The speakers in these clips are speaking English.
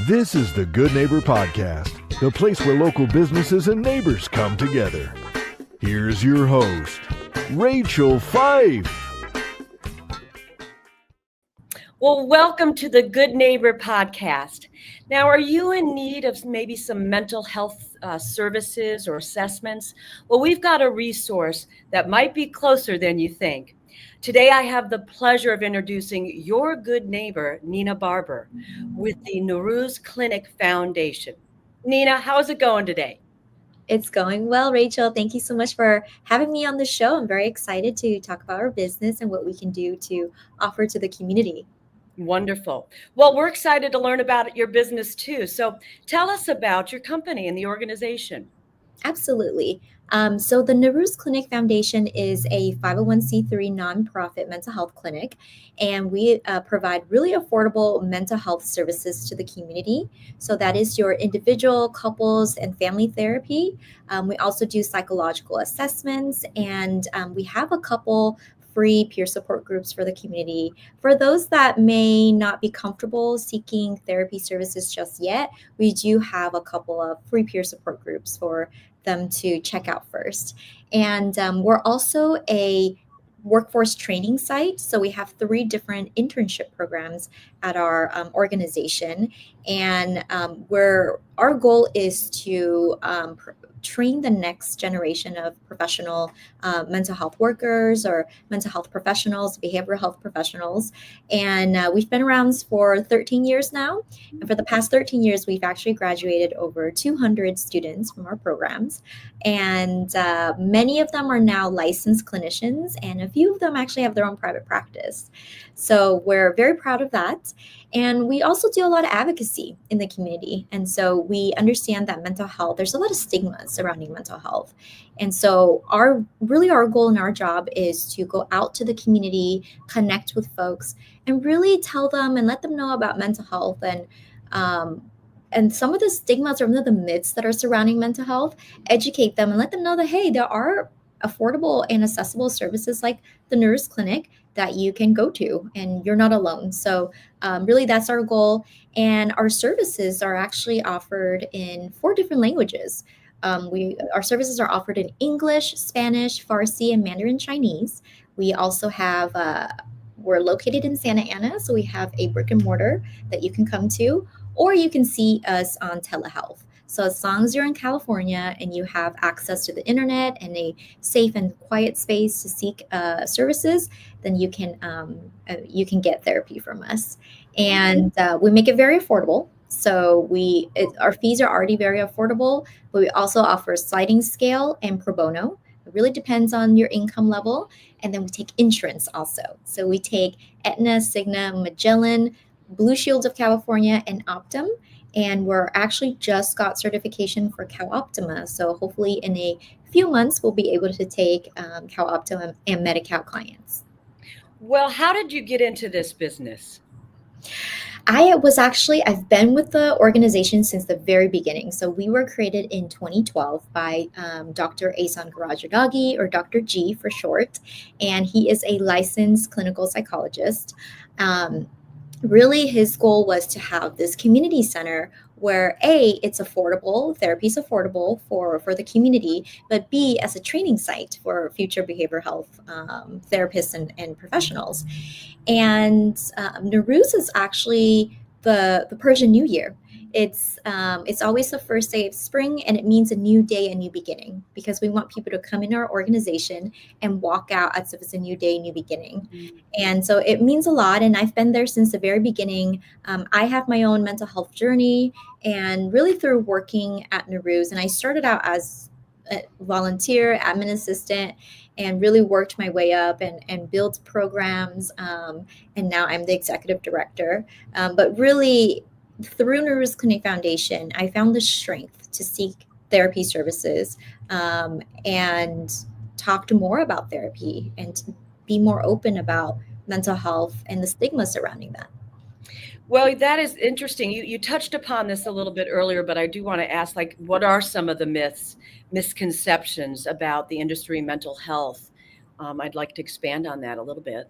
This is the Good Neighbor Podcast, the place where local businesses and neighbors come together. Here's your host, Rachel Fife. Well, welcome to the Good Neighbor Podcast. Now, are you in need of maybe some mental health services or assessments? Well, we've got a resource that might be closer than you think. Today, I have the pleasure of introducing your good neighbor, Nina Barber, with the Norooz Clinic Foundation. Nina, how's it going today? It's going well, Rachel. Thank you so much for having me on the show. I'm very excited to talk about our business and what we can do to offer to the community. Wonderful. Well, we're excited to learn about your business too. So tell us about your company and the organization. Absolutely. So the Norooz Clinic Foundation is a 501c3 nonprofit mental health clinic, and we provide really affordable mental health services to the community. So that is your individual, couples, and family therapy. We also do psychological assessments, and we have a couple free peer support groups for the community. For those that may not be comfortable seeking therapy services just yet, we do have a couple of free peer support groups for them to check out first. And we're also a workforce training site. So we have 3 different internship programs at our organization. And our goal is to train the next generation of professional mental health workers or mental health professionals, behavioral health professionals. And we've been around for 13 years now. And for the past 13 years, we've actually graduated over 200 students from our programs. And many of them are now licensed clinicians, and a few of them actually have their own private practice. So we're very proud of that. And we also do a lot of advocacy in the community. And so we understand that mental health, there's a lot of stigmas surrounding mental health. And so our goal in our job is to go out to the community, connect with folks, and really tell them and let them know about mental health and some of the stigmas or some of the myths that are surrounding mental health, educate them and let them know that, hey, there are affordable and accessible services like the Norooz Clinic that you can go to, and you're not alone. So really that's our goal. And our services are actually offered in 4 different languages. Our services are offered in English, Spanish, Farsi, and Mandarin Chinese. We also have, we're located in Santa Ana, so we have a brick and mortar that you can come to, or you can see us on telehealth. So as long as you're in California and you have access to the internet and a safe and quiet space to seek services, then you can get therapy from us. And we make it very affordable. So our fees are already very affordable, but we also offer sliding scale and pro bono. It really depends on your income level. And then we take insurance also. So we take Aetna, Cigna, Magellan, Blue Shields of California, and Optum. And we're actually just got certification for CalOptima. So hopefully in a few months, we'll be able to take CalOptima and Medi-Cal clients. Well, how did you get into this business? I've been with the organization since the very beginning. So we were created in 2012 by Dr. Ahsan Garajadagi, or Dr. G for short. And he is a licensed clinical psychologist. Really, his goal was to have this community center where A, it's affordable, therapy is affordable for the community, but B, as a training site for future behavioral health therapists and professionals. And Norooz is actually the Persian New Year. It's always the first day of spring, and it means a new day, a new beginning, because we want people to come in our organization and walk out as if it's a new day, new beginning. Mm-hmm. And so it means a lot. And I've been there since the very beginning. I have my own mental health journey, and really through working at Norooz, and I started out as a volunteer, admin assistant, and really worked my way up and built programs. And now I'm the executive director. But really, through Norooz Clinic Foundation, I found the strength to seek therapy services and talk more about therapy and to be more open about mental health and the stigma surrounding that. Well, that is interesting. You touched upon this a little bit earlier, but I do want to ask, what are some of the misconceptions about the industry mental health? I'd like to expand on that a little bit.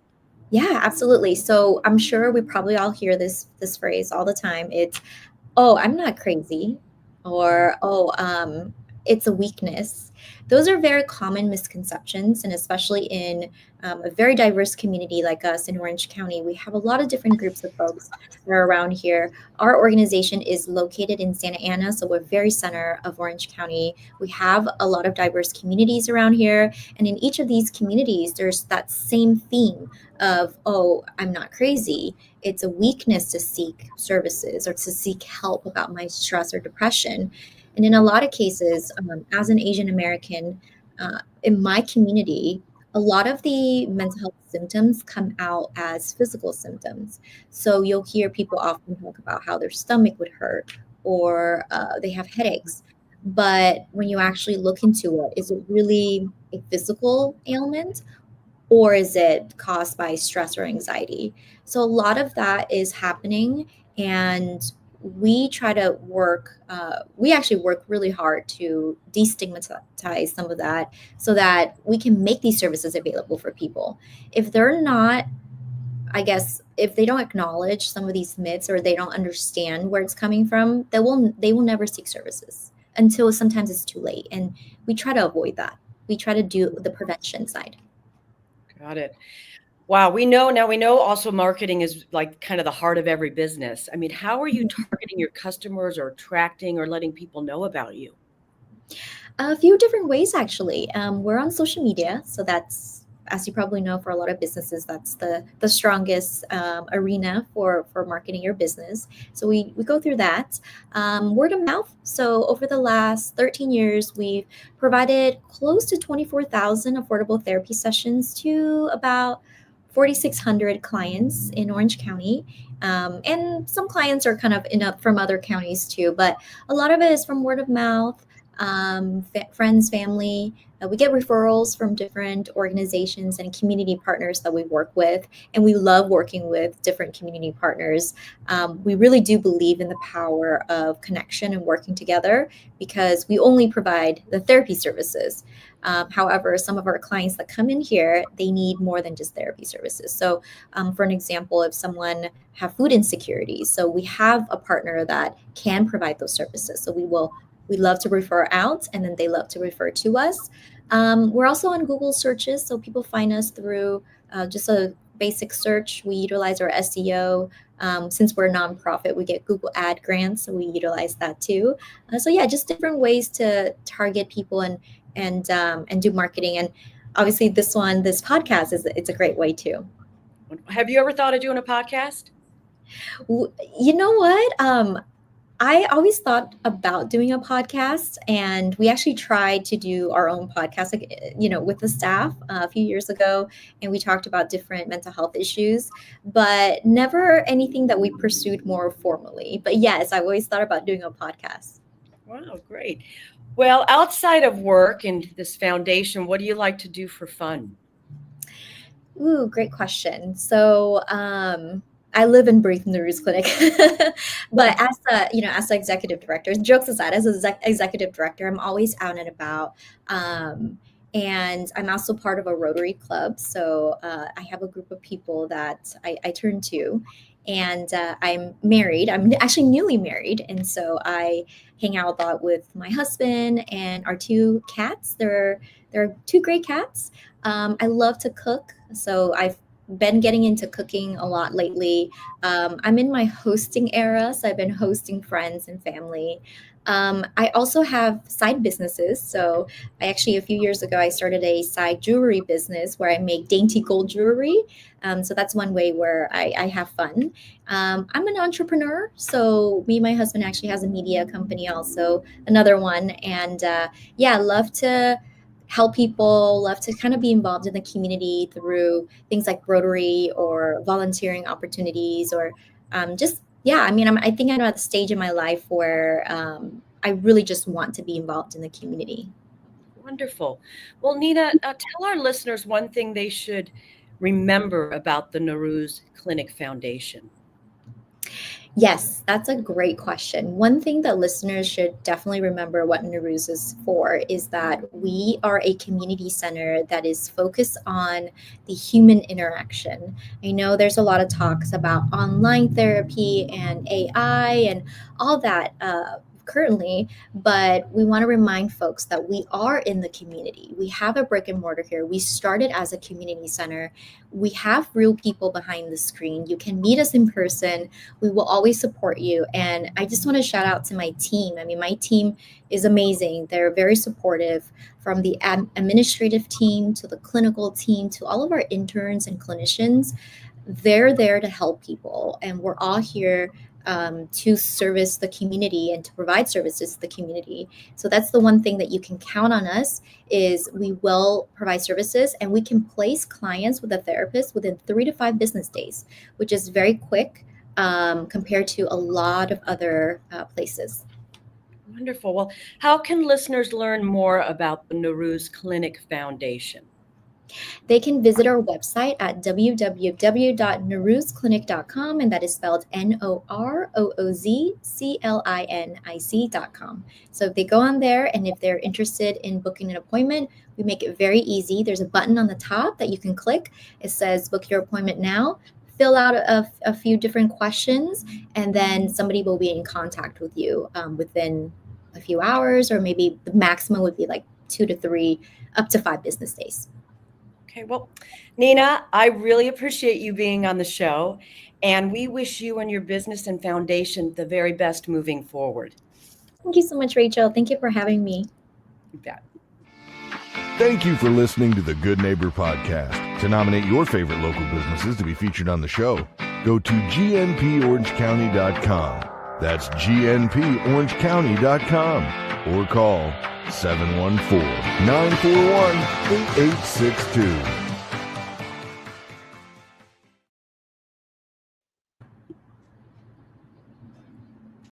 Yeah, absolutely. So I'm sure we probably all hear this phrase all the time. It's oh, I'm not crazy, or oh, it's a weakness. Those are very common misconceptions, and especially in a very diverse community like us in Orange County, we have a lot of different groups of folks that are around here. Our organization is located in Santa Ana, so we're very center of Orange County. We have a lot of diverse communities around here, and in each of these communities, there's that same theme of, oh, I'm not crazy. It's a weakness to seek services or to seek help about my stress or depression. And in a lot of cases, as an Asian American in my community, a lot of the mental health symptoms come out as physical symptoms. So you'll hear people often talk about how their stomach would hurt or they have headaches. But when you actually look into it, is it really a physical ailment, or is it caused by stress or anxiety? So a lot of that is happening, and we try to work. We actually work really hard to destigmatize some of that, so that we can make these services available for people. If they're not, I guess, if they don't acknowledge some of these myths or they don't understand where it's coming from, they will never seek services until sometimes it's too late. And we try to avoid that. We try to do the prevention side. Got it. Wow, we know also marketing is like kind of the heart of every business. I mean, how are you targeting your customers or attracting or letting people know about you? A few different ways, actually. We're on social media, so that's, as you probably know, for a lot of businesses, that's the strongest arena for marketing your business. So we go through that. Word of mouth. So over the last 13 years, we've provided close to 24,000 affordable therapy sessions to about 4,600 clients in Orange County. And some clients are kind of from other counties too, but a lot of it is from word of mouth, friends, family. We get referrals from different organizations and community partners that we work with, and we love working with different community partners. We really do believe in the power of connection and working together, because we only provide the therapy services. However, some of our clients that come in here, they need more than just therapy services. So for an example, if someone have food insecurities, so we have a partner that can provide those services. So we love to refer out, and then they love to refer to us. We're also on Google searches, so people find us through just a basic search. We utilize our SEO. Since we're a nonprofit, we get Google ad grants, so we utilize that too. So yeah, just different ways to target people and do marketing. And obviously, this podcast it's a great way too. Have you ever thought of doing a podcast? You know what? I always thought about doing a podcast, and we actually tried to do our own podcast, with the staff a few years ago, and we talked about different mental health issues, but never anything that we pursued more formally. But yes, I always thought about doing a podcast. Wow, great. Well, outside of work and this foundation, what do you like to do for fun? Ooh, great question. So, I live and breathe Norooz Clinic, but as the executive director, jokes aside, as an executive director, I'm always out and about, and I'm also part of a Rotary Club. So I have a group of people that I turn to, and I'm married. I'm actually newly married, and so I hang out a lot with my husband and our two cats. They're two great cats. I love to cook, so I've been getting into cooking a lot lately. I'm in my hosting era, so I've been hosting friends and family. I also have side businesses. So I actually, a few years ago, I started a side jewelry business where I make dainty gold jewelry. So that's one way where I have fun. I'm an entrepreneur. So me and my husband actually has a media company also, another one. And yeah, I love to help people, love to kind of be involved in the community through things like Rotary or volunteering opportunities, or yeah, I mean, I think I'm at the stage in my life where I really just want to be involved in the community. Wonderful. Well, Nina, tell our listeners one thing they should remember about the Norooz Clinic Foundation. Yes, that's a great question. One thing that listeners should definitely remember what Norooz is for is that we are a community center that is focused on the human interaction. I know there's a lot of talks about online therapy and AI and all that currently, but we want to remind folks that we are in the community. We have a brick and mortar here. We started as a community center. We have real people behind the screen. You can meet us in person. We will always support you. And I just want to shout out to my team. I mean, my team is amazing. They're very supportive, from the administrative team to the clinical team to all of our interns and clinicians. They're there to help people. And we're all here to service the community and to provide services to the community. So that's the one thing that you can count on us is we will provide services, and we can place clients with a therapist within 3 to 5 business days, which is very quick compared to a lot of other places. Wonderful. Well, how can listeners learn more about the Norooz Clinic Foundation? They can visit our website at www.noroozclinic.com, and that is spelled NOROOZCLINIC.com. So if they go on there and if they're interested in booking an appointment, we make it very easy. There's a button on the top that you can click. It says book your appointment now. Fill out a few different questions, and then somebody will be in contact with you within a few hours, or maybe the maximum would be like 2 to 3, up to 5 business days. Okay, well, Nina, I really appreciate you being on the show, and we wish you and your business and foundation the very best moving forward. Thank you so much, Rachel. Thank you for having me. You bet. Thank you for listening to the Good Neighbor Podcast. To nominate your favorite local businesses to be featured on the show, go to gnporangecounty.com. That's gnporangecounty.com, or call 714-941-8862.